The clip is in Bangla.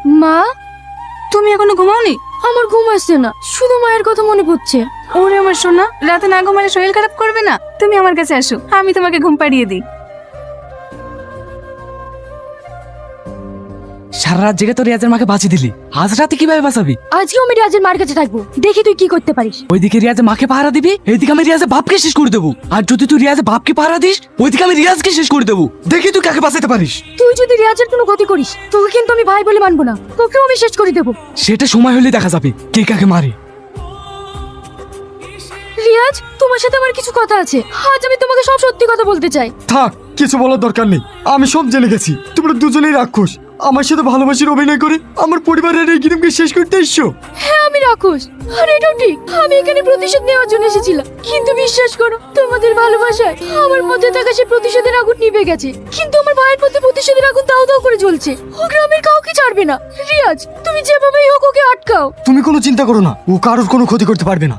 মা, তুমি এখনো ঘুমাওনি? আমার ঘুম আসছে না, শুধু মায়ের কথা মনে পড়ছে। ওরে আমার সোনা, রাতে না ঘুমালে শরীর খারাপ করবে না? তুমি আমার কাছে আসো, আমি তোমাকে ঘুম পাড়িয়ে দিই। সারা রাত জেগে তো রিয়াজের মাকে বাঁচিয়ে দিলি, আজ রাতে কিভাবে বাঁচাবি? আজকেও আমি রিয়াজের মার কাছে থাকবো, দেখি তুই কি করতে পারিস। ওইদিকে রিয়াজের মাকে পাহারা দিবি, এইদিকে আমি রিয়াজের বাপকে শেষ করে দেবো। আর যদি তুই রিয়াজের বাপকে পাহারা দিস, ওইদিকে আমি রিয়াজকে শেষ করে দেবো। দেখি তুই কাকে বাঁচাতে পারিস। তুই যদি রিয়াজের কোনো ক্ষতি করিস, তোকে কিন্তু আমি ভাই বলে মানবো না, তোকেও আমি শেষ করে দেবো। সেটা সময় হলে দেখা যাবে কে কাকে মারে। রিয়াজ, তোমার সাথে আমার কিছু কথা আছে, আজ আমি তোমাকে সব সত্যি কথা বলতে চাই। থাক, কিছু বলার দরকার নেই, আমি সব জেনে গেছি। তোমরা দুজনেই রাক্ষস, আমার সাথে ভালোবাসার অভিনয় করে আমার পরিবারের এই গিরমকে শেষ করতে এসছো। হ্যাঁ, আমি রাক্ষস, আর এটাও ঠিক। আমি এখানে প্রতিশোধ নেওয়ার জন্য এসেছিলাম, কিন্তু বিশ্বাস করো, তোমাদের ভালোবাসায় আমার মধ্যে থাকা সেই প্রতিশোধের আগুন নিভে গেছে। কিন্তু আমার ভাইয়ের প্রতি প্রতিশোধের আগুন দাও দাও করে জ্বলছে। ও গ্রামের কাউকে ছাড়বে না। রিয়াজ, তুমি যেভাবেই হোক ওকে আটকাও। তুমি কোনো চিন্তা করো না, ও কারোর কোনো ক্ষতি করতে পারবে না।